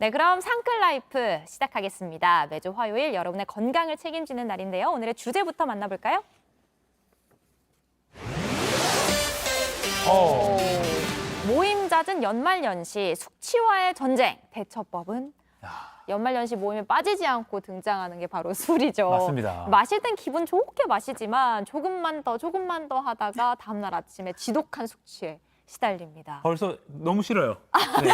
네, 그럼 상클라이프 시작하겠습니다. 매주 화요일 여러분의 건강을 책임지는 날인데요. 오늘의 주제부터 만나볼까요? 모임 잦은 연말연시 숙취와의 전쟁 대처법은? 연말연시 모임에 빠지지 않고 등장하는 게 바로 술이죠. 맞습니다. 마실 땐 기분 좋게 마시지만 조금만 더 하다가 다음날 아침에 지독한 숙취에 시달립니다. 벌써 너무 싫어요. 네,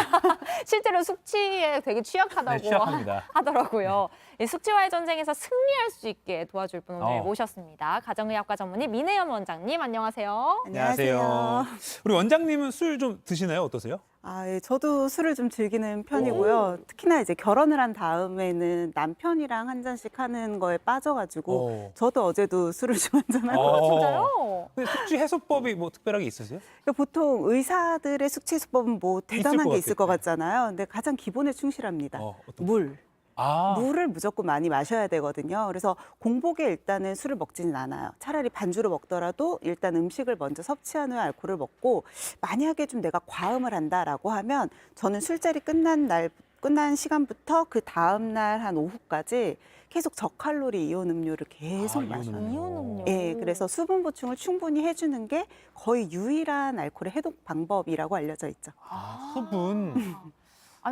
실제로 숙취에 되게 취약하다고 네, 취약합니다. 하더라고요. 이 숙취와의 전쟁에서 승리할 수 있게 도와줄 분 오늘 어. 모셨습니다. 가정의학과 전문의 민혜연 원장님, 안녕하세요. 안녕하세요. 우리 원장님은 술 좀 드시나요? 어떠세요? 예, 저도 술을 좀 즐기는 편이고요. 특히나 이제 결혼을 한 다음에는 남편이랑 한 잔씩 하는 거에 빠져가지고 저도 어제도 술을 좀 한잔하고 진짜요? 근데 숙취 해소법이 뭐 특별하게 있으세요? 그러니까 보통 의사들의 숙취 해소법은 뭐 대단한 것 게 있을 것 같아요. 같잖아요. 근데 가장 기본에 충실합니다. 어떤 물. 아, 물을 무조건 많이 마셔야 되거든요. 그래서 공복에 일단은 술을 먹지는 않아요. 차라리 반주로 먹더라도 일단 음식을 먼저 섭취한 후에 알코올을 먹고, 만약에 좀 내가 과음을 한다라고 하면 저는 술자리 끝난 시간부터 그 다음 날 한 오후까지 계속 저칼로리 이온 음료를 계속 이온 마셔요. 음료. 이온 음료. 예, 그래서 수분 보충을 충분히 해주는 게 거의 유일한 알코올의 해독 방법이라고 알려져 있죠. 수분.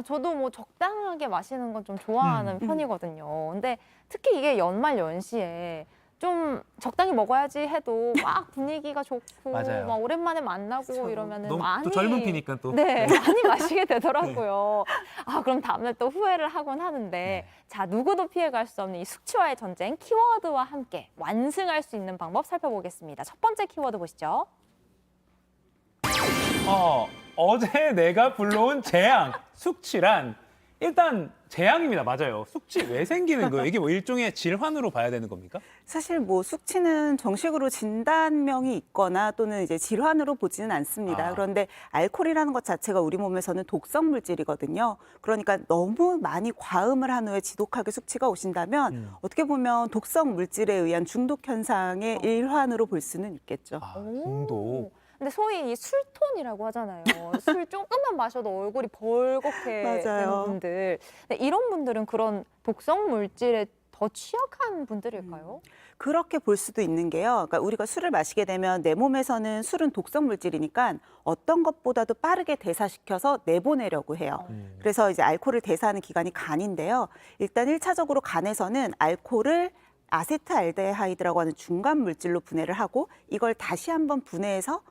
저도 뭐 적당하게 마시는 건 좀 좋아하는 편이거든요. 근데 특히 이게 연말 연시에 좀 적당히 먹어야지 해도 막 분위기가 좋고 맞아요. 막 오랜만에 만나고 그쵸. 이러면은 너무 많이 또 젊은 피니까 또. 네, 많이 마시게 되더라고요. 그럼 다음날 또 후회를 하곤 하는데 자, 누구도 피해갈 수 없는 이 숙취와의 전쟁 키워드와 함께 완승할 수 있는 방법 살펴보겠습니다. 첫 번째 키워드 보시죠. 어제 내가 불러온 재앙, 숙취란 일단 재앙입니다. 맞아요. 숙취 왜 생기는 거예요? 이게 뭐 일종의 질환으로 봐야 되는 겁니까? 사실 뭐 숙취는 정식으로 진단명이 있거나 또는 이제 질환으로 보지는 않습니다. 그런데 알코올이라는 것 자체가 우리 몸에서는 독성 물질이거든요. 그러니까 너무 많이 과음을 한 후에 지독하게 숙취가 오신다면 어떻게 보면 독성 물질에 의한 중독 현상의 일환으로 볼 수는 있겠죠. 중독. 근데 소위 이 술톤이라고 하잖아요. 술 조금만 마셔도 얼굴이 벌겋게 맞아요. 되는 분들. 근데 이런 분들은 그런 독성 물질에 더 취약한 분들일까요? 그렇게 볼 수도 있는 게요. 그러니까 우리가 술을 마시게 되면 내 몸에서는 술은 독성 물질이니까 어떤 것보다도 빠르게 대사시켜서 내보내려고 해요. 그래서 이제 알코올을 대사하는 기관이 간인데요. 일단 1차적으로 간에서는 알코올을 아세트알데하이드라고 하는 중간 물질로 분해를 하고 이걸 다시 한번 분해해서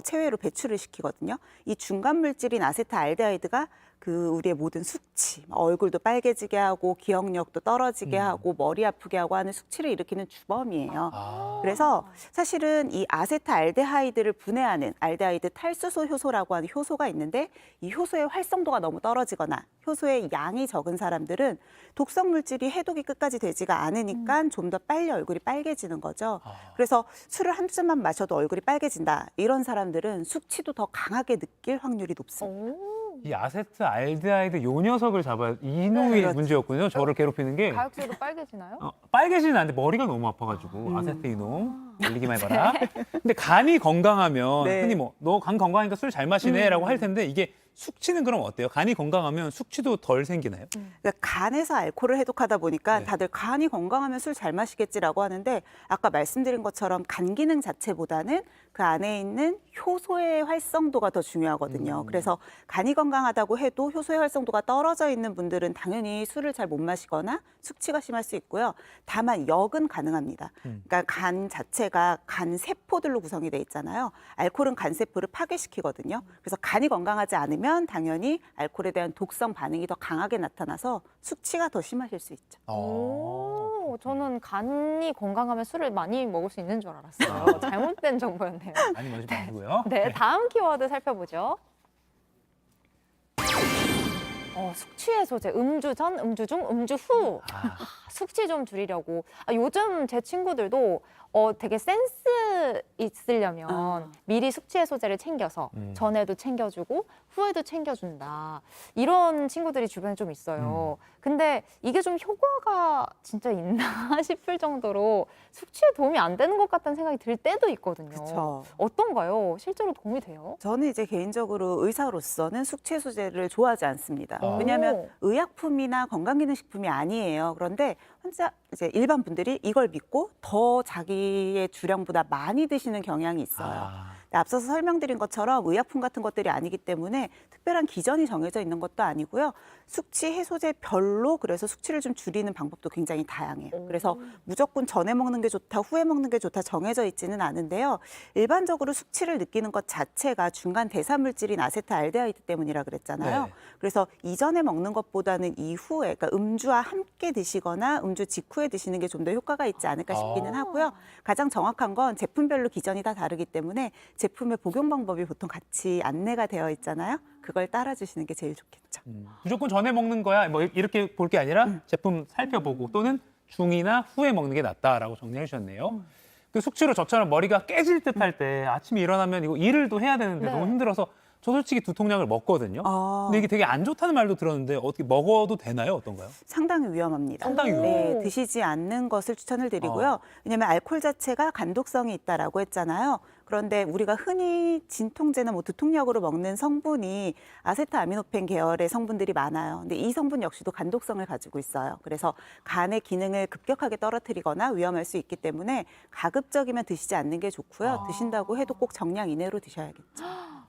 체외로 배출을 시키거든요. 이 중간 물질인 아세트알데하이드가 그 우리의 모든 숙취, 얼굴도 빨개지게 하고 기억력도 떨어지게 하고 머리 아프게 하고 하는 숙취를 일으키는 주범이에요. 그래서 사실은 이 아세트알데하이드를 분해하는 알데하이드 탈수소 효소라고 하는 효소가 있는데 이 효소의 활성도가 너무 떨어지거나 효소의 양이 적은 사람들은 독성 물질이 해독이 끝까지 되지가 않으니까 좀 더 빨리 얼굴이 빨개지는 거죠. 그래서 술을 한 잔만 마셔도 얼굴이 빨개진다. 이런 사람들은 숙취도 더 강하게 느낄 확률이 높습니다. 이 아세트알데하이드 요 녀석을 잡아야 이놈이 그렇죠. 문제였군요. 저를 괴롭히는 게. 가역수도 빨개지나요? 빨개지는 않는데 머리가 너무 아파가지고 아세트 이놈 올리기만 해봐라. 근데 간이 건강하면 네. 흔히 뭐 너 간 건강하니까 술 잘 마시네라고 할 텐데 이게 숙취는 그럼 어때요? 간이 건강하면 숙취도 덜 생기나요? 그러니까 간에서 알코올을 해독하다 보니까 네. 다들 간이 건강하면 술 잘 마시겠지라고 하는데 아까 말씀드린 것처럼 간 기능 자체보다는 그 안에 있는 효소의 활성도가 더 중요하거든요. 그래서 간이 건강하다고 해도 효소의 활성도가 떨어져 있는 분들은 당연히 술을 잘 못 마시거나 숙취가 심할 수 있고요. 다만 역은 가능합니다. 그러니까 간 자체가 간 세포들로 구성이 돼 있잖아요. 알코올은 간 세포를 파괴시키거든요. 그래서 간이 건강하지 않으면 당연히 알코올에 대한 독성 반응이 더 강하게 나타나서 숙취가 더 심하실 수 있죠. 저는 간이 건강하면 술을 많이 먹을 수 있는 줄 알았어요. 잘못된 정보였네요. 많이 마시지 마시고요. 네, 다음 키워드 살펴보죠. 숙취 해소제, 음주 전, 음주 중, 음주 후. 숙취 좀 줄이려고. 요즘 제 친구들도 되게 센스 있으려면 미리 숙취 해소제를 챙겨서 전에도 챙겨주고 후에도 챙겨준다. 이런 친구들이 주변에 좀 있어요. 근데 이게 좀 효과가 진짜 있나 싶을 정도로 숙취에 도움이 안 되는 것 같다는 생각이 들 때도 있거든요. 그쵸. 어떤가요? 실제로 도움이 돼요? 저는 이제 개인적으로 의사로서는 숙취 해소제를 좋아하지 않습니다. 왜냐하면 의약품이나 건강기능식품이 아니에요. 그런데 혼자 이제 일반 분들이 이걸 믿고 더 자기의 주량보다 많이 드시는 경향이 있어요. 아. 앞서서 설명드린 것처럼 의약품 같은 것들이 아니기 때문에 특별한 기전이 정해져 있는 것도 아니고요. 숙취 해소제별로 그래서 숙취를 좀 줄이는 방법도 굉장히 다양해요. 그래서 무조건 전에 먹는 게 좋다, 후에 먹는 게 좋다 정해져 있지는 않은데요. 일반적으로 숙취를 느끼는 것 자체가 중간 대사물질인 아세트알데하이드 때문이라 그랬잖아요. 네. 그래서 이전에 먹는 것보다는 이후에, 그러니까 음주와 함께 드시거나 음주 직후에 드시는 게 좀 더 효과가 있지 않을까 싶기는 하고요. 가장 정확한 건 제품별로 기전이 다 다르기 때문에 제품의 복용 방법이 보통 같이 안내가 되어 있잖아요. 그걸 따라주시는 게 제일 좋겠죠. 무조건 전에 먹는 거야. 뭐 이렇게 볼 게 아니라 제품 살펴보고 또는 중이나 후에 먹는 게 낫다라고 정리해 주셨네요. 그 숙취로 저처럼 머리가 깨질 듯 할 때 아침에 일어나면 이거 일을 또 해야 되는데 네. 너무 힘들어서 저 솔직히 두통약을 먹거든요. 근데 이게 되게 안 좋다는 말도 들었는데 어떻게 먹어도 되나요? 어떤가요? 상당히 위험합니다. 상당히 네, 드시지 않는 것을 추천을 드리고요. 왜냐하면 알코올 자체가 간독성이 있다라고 했잖아요. 그런데 우리가 흔히 진통제나 뭐 두통약으로 먹는 성분이 아세트아미노펜 계열의 성분들이 많아요. 근데 이 성분 역시도 간독성을 가지고 있어요. 그래서 간의 기능을 급격하게 떨어뜨리거나 위험할 수 있기 때문에 가급적이면 드시지 않는 게 좋고요. 드신다고 해도 꼭 정량 이내로 드셔야겠죠.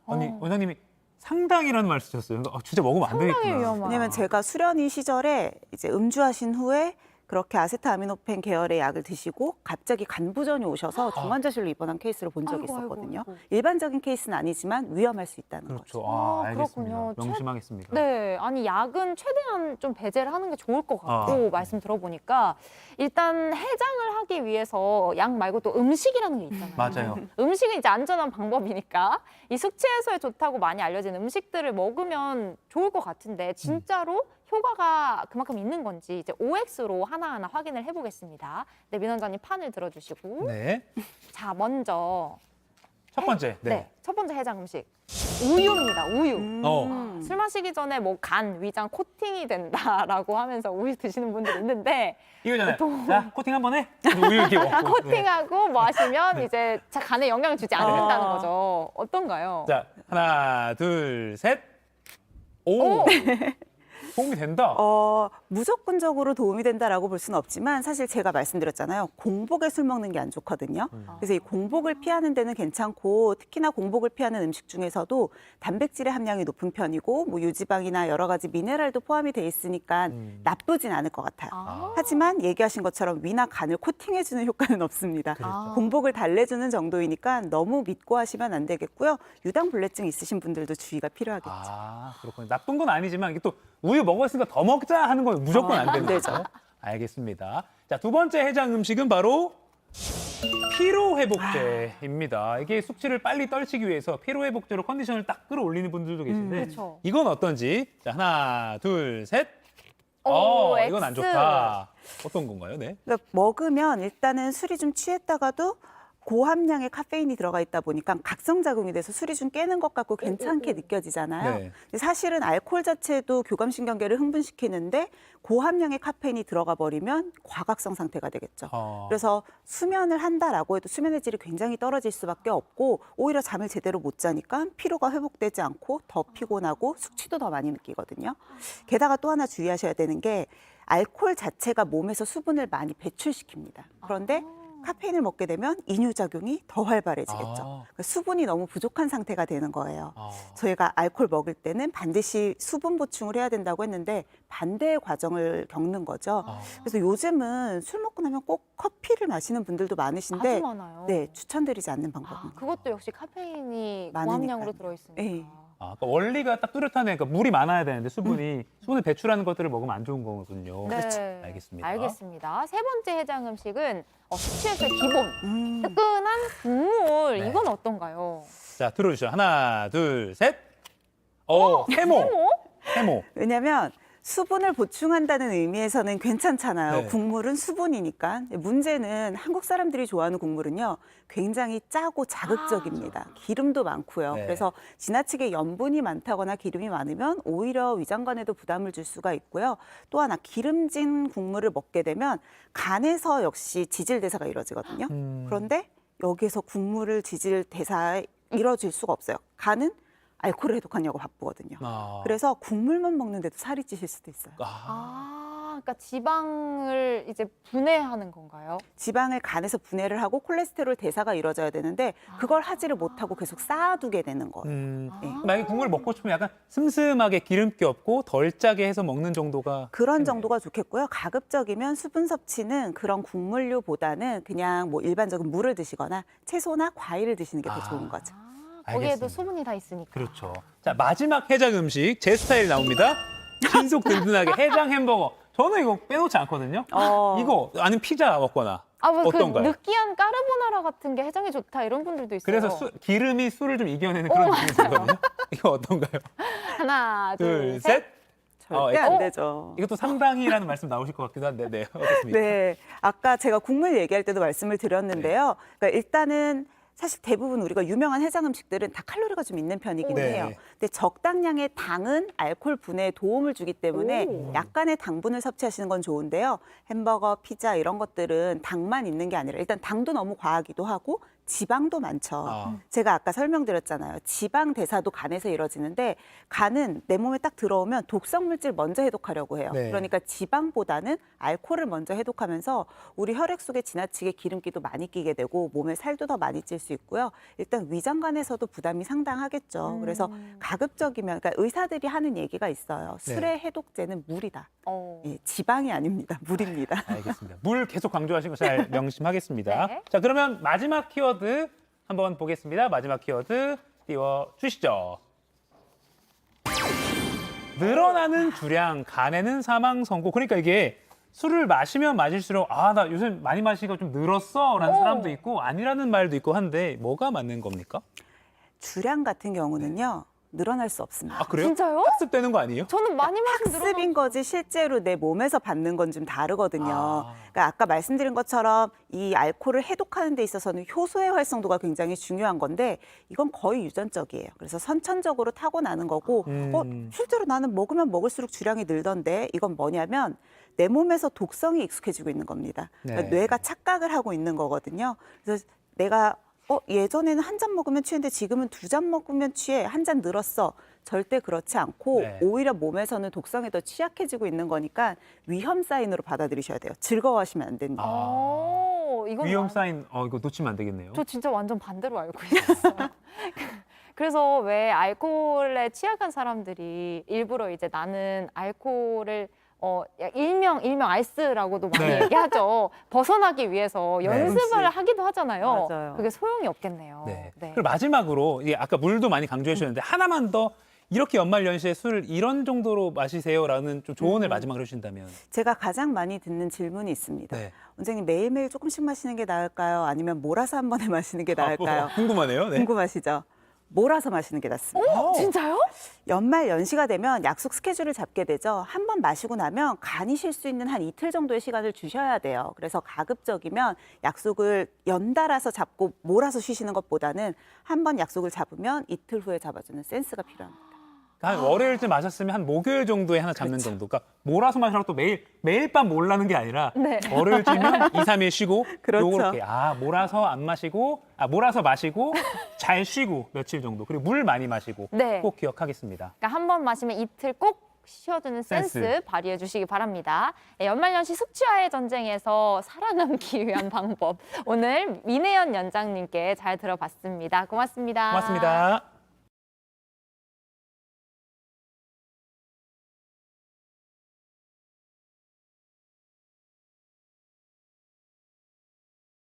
아니 원장님이 상당이라는 말 쓰셨어요. 진짜 먹으면 안 상당히 되겠구나. 위험한. 왜냐면 제가 수련의 시절에 이제 음주하신 후에 그렇게 아세트아미노펜 계열의 약을 드시고 갑자기 간부전이 오셔서 중환자실로 입원한 케이스를 본 적이 아이고, 아이고, 있었거든요. 아이고. 일반적인 케이스는 아니지만 위험할 수 있다는 거죠. 그렇죠. 아, 알겠습니다. 그렇군요. 명심하겠습니다. 네, 아니 약은 최대한 좀 배제를 하는 게 좋을 것 같고 말씀 들어보니까 일단 해장을 하기 위해서 약 말고 또 음식이라는 게 있잖아요. 맞아요. 음식은 이제 안전한 방법이니까 이 숙취 해소에 좋다고 많이 알려진 음식들을 먹으면 좋을 것 같은데 진짜로 효과가 그만큼 있는 건지 이제 OX로 하나하나 확인을 해보겠습니다. 네, 민 원장님 판을 들어주시고 네. 자 먼저 첫 번째. 네, 첫 번째 해장 음식 우유입니다. 우유. 어. 술 마시기 전에 뭐 간, 위장 코팅이 된다라고 하면서 우유 드시는 분들 있는데 이거잖아요. 자, 코팅 한번 해. 우유 이렇게 먹고. 네. 코팅하고 마시면 이제 간에 영향을 주지 않는다는 거죠. 어떤가요? 자, 하나, 둘, 셋. 오. 도움이 된다. 무조건적으로 도움이 된다라고 볼 수는 없지만 사실 제가 말씀드렸잖아요. 공복에 술 먹는 게 안 좋거든요. 그래서 이 공복을 피하는 데는 괜찮고 특히나 공복을 피하는 음식 중에서도 단백질의 함량이 높은 편이고 뭐 유지방이나 여러 가지 미네랄도 포함이 돼 있으니까 나쁘진 않을 것 같아요. 하지만 얘기하신 것처럼 위나 간을 코팅해주는 효과는 없습니다. 그렇죠. 공복을 달래주는 정도이니까 너무 믿고 하시면 안 되겠고요. 유당불내증 있으신 분들도 주의가 필요하겠죠. 아, 그렇군요. 나쁜 건 아니지만 이게 또 우유 먹었으니까 더 먹자 하는 건 무조건 안 되는 거죠. 알겠습니다. 자, 두 번째 해장 음식은 바로 피로회복제입니다. 이게 숙취를 빨리 떨치기 위해서 피로회복제로 컨디션을 딱 끌어올리는 분들도 계신데 그쵸. 이건 어떤지. 자, 하나, 둘, 셋. 오, 이건 안 X. 좋다. 어떤 건가요? 네. 그러니까 먹으면 일단은 술이 좀 취했다가도 고함량의 카페인이 들어가 있다 보니까 각성작용이 돼서 술이 좀 깨는 것 같고 괜찮게 느껴지잖아요. 네. 근데 사실은 알코올 자체도 교감신경계를 흥분시키는데 고함량의 카페인이 들어가 버리면 과각성 상태가 되겠죠. 그래서 수면을 한다라고 해도 수면의 질이 굉장히 떨어질 수밖에 없고 오히려 잠을 제대로 못 자니까 피로가 회복되지 않고 더 피곤하고 숙취도 더 많이 느끼거든요. 게다가 또 하나 주의하셔야 되는 게 알코올 자체가 몸에서 수분을 많이 배출시킵니다. 그런데 카페인을 먹게 되면 이뇨작용이 더 활발해지겠죠. 그러니까 수분이 너무 부족한 상태가 되는 거예요. 저희가 알코올 먹을 때는 반드시 수분 보충을 해야 된다고 했는데 반대의 과정을 겪는 거죠. 그래서 요즘은 술 먹고 나면 꼭 커피를 마시는 분들도 많으신데 아주 많아요. 네, 추천드리지 않는 방법입니다. 그것도 역시 카페인이 많으니까요. 고함량으로 들어있으니까. 네. 그러니까 원리가 딱 뚜렷하네. 그러니까 물이 많아야 되는데 수분을 배출하는 것들을 먹으면 안 좋은 거군요. 네. 그렇죠. 알겠습니다. 알겠습니다. 세 번째 해장 음식은 숙취해소의 기본, 뜨끈한 국물. 네. 이건 어떤가요? 자, 들어주시죠. 하나, 둘, 셋. 해모. 해모. 왜냐하면 수분을 보충한다는 의미에서는 괜찮잖아요. 네. 국물은 수분이니까. 문제는 한국 사람들이 좋아하는 국물은요. 굉장히 짜고 자극적입니다. 기름도 많고요. 네. 그래서 지나치게 염분이 많다거나 기름이 많으면 오히려 위장관에도 부담을 줄 수가 있고요. 또 하나 기름진 국물을 먹게 되면 간에서 역시 지질대사가 이루어지거든요. 그런데 여기에서 국물을 지질대사에 이루어질 수가 없어요. 간은 알코올을 해독하냐고 바쁘거든요. 아. 그래서 국물만 먹는데도 살이 찌실 수도 있어요. 그러니까 지방을 이제 분해하는 건가요? 지방을 간에서 분해를 하고 콜레스테롤 대사가 이루어져야 되는데 그걸 하지를 못하고 계속 쌓아두게 되는 거예요. 네. 만약에 국물 먹고 싶으면 약간 슴슴하게 기름기 없고 덜 짜게 해서 먹는 정도가 그런 정도가 좋겠고요. 가급적이면 수분 섭취는 그런 국물류보다는 그냥 뭐 일반적인 물을 드시거나 채소나 과일을 드시는 게 더 좋은 거죠. 거기에도 알겠습니다. 수분이 다 있으니까. 그렇죠. 자, 마지막 해장 음식 제 스타일 나옵니다. 신속 든든하게 해장 햄버거. 저는 이거 빼놓지 않거든요. 이거 아니면 피자 먹거나 뭐 어떤가요? 그 느끼한 까르보나라 같은 게 해장에 좋다 이런 분들도 있어요. 그래서 기름이 술을 좀 이겨내는 그런 느낌이 들거든요. 이거 어떤가요? 하나, 둘, 셋. 절대 안 되죠. 이것도 상당히라는 말씀 나오실 것 같기도 한데, 네, 어떻습니까? 네, 아까 제가 국물 얘기할 때도 말씀을 드렸는데요. 그러니까 일단은 사실 대부분 우리가 유명한 해장 음식들은 다 칼로리가 좀 있는 편이긴 네. 해요. 근데 적당량의 당은 알코올 분해에 도움을 주기 때문에 약간의 당분을 섭취하시는 건 좋은데요. 햄버거, 피자 이런 것들은 당만 있는 게 아니라 일단 당도 너무 과하기도 하고 지방도 많죠. 제가 아까 설명드렸잖아요. 지방 대사도 간에서 이루어지는데 간은 내 몸에 딱 들어오면 독성 물질 먼저 해독하려고 해요. 네. 그러니까 지방보다는 알코올을 먼저 해독하면서 우리 혈액 속에 지나치게 기름기도 많이 끼게 되고 몸에 살도 더 많이 찔 수 있고요. 일단 위장관에서도 부담이 상당하겠죠. 그래서 가급적이면 그러니까 의사들이 하는 얘기가 있어요. 술의 해독제는 물이다. 예, 지방이 아닙니다. 물입니다. 알겠습니다. 물 계속 강조하신 거 잘 명심하겠습니다. 네. 자, 그러면 마지막 키워드 한번 보겠습니다. 마지막 키워드 띄워주시죠. 늘어나는 주량, 간에는 사망 선고. 그러니까 이게 술을 마시면 마실수록 나 요즘 많이 마시니까 좀 늘었어 라는 사람도 있고 아니라는 말도 있고 한데 뭐가 맞는 겁니까? 주량 같은 경우는요. 늘어날 수 없습니다. 아, 그래요? 진짜요? 학습되는 거 아니에요? 저는 많이 마시면 학습인 거지 실제로 내 몸에서 받는 건 좀 다르거든요. 아. 그러니까 아까 말씀드린 것처럼 이 알코올을 해독하는 데 있어서는 효소의 활성도가 굉장히 중요한 건데 이건 거의 유전적이에요. 그래서 선천적으로 타고나는 거고 실제로 나는 먹으면 먹을수록 주량이 늘던데 이건 뭐냐면 내 몸에서 독성이 익숙해지고 있는 겁니다. 그러니까 네. 뇌가 착각을 하고 있는 거거든요. 그래서 내가 예전에는 한 잔 먹으면 취했는데 지금은 두 잔 먹으면 취해. 한 잔 늘었어. 절대 그렇지 않고 네. 오히려 몸에서는 독성에 더 취약해지고 있는 거니까 위험 사인으로 받아들이셔야 돼요. 즐거워하시면 안 됩니다. 이건 위험 사인, 이거 놓치면 안 되겠네요. 저 진짜 완전 반대로 알고 있었어요. 그래서 왜 알코올에 취약한 사람들이 일부러 이제 나는 알코올을 일명 알스라고도 많이 네. 얘기하죠. 벗어나기 위해서 연습을 그렇지. 하기도 하잖아요. 맞아요. 그게 소용이 없겠네요. 네. 네. 그리고 마지막으로 이게 아까 물도 많이 강조해 주셨는데 하나만 더 이렇게 연말연시에 술을 이런 정도로 마시세요라는 좀 조언을 마지막으로 해주신다면. 제가 가장 많이 듣는 질문이 있습니다. 네. 원장님 매일매일 조금씩 마시는 게 나을까요? 아니면 몰아서 한 번에 마시는 게 나을까요? 궁금하네요. 네. 궁금하시죠? 몰아서 마시는 게 낫습니다. 진짜요? 연말 연시가 되면 약속 스케줄을 잡게 되죠. 한 번 마시고 나면 간이 쉴 수 있는 한 이틀 정도의 시간을 주셔야 돼요. 그래서 가급적이면 약속을 연달아서 잡고 몰아서 쉬시는 것보다는 한 번 약속을 잡으면 이틀 후에 잡아주는 센스가 필요합니다. 한 월요일쯤 마셨으면 한 목요일 정도에 하나 잡는 정도. 그러니까 몰아서 마시라고 또 매일 밤 몰라는 게 아니라 네. 월요일쯤이면 2, 3일 쉬고 그렇죠. 요렇게 몰아서 마시고 잘 쉬고 며칠 정도. 그리고 물 많이 마시고 네. 꼭 기억하겠습니다. 그러니까 한 번 마시면 이틀 꼭 쉬어주는 센스 센스. 발휘해 주시기 바랍니다. 연말연시 숙취와의 전쟁에서 살아남기 위한 방법 오늘 민혜연 연장님께 잘 들어봤습니다. 고맙습니다. 고맙습니다.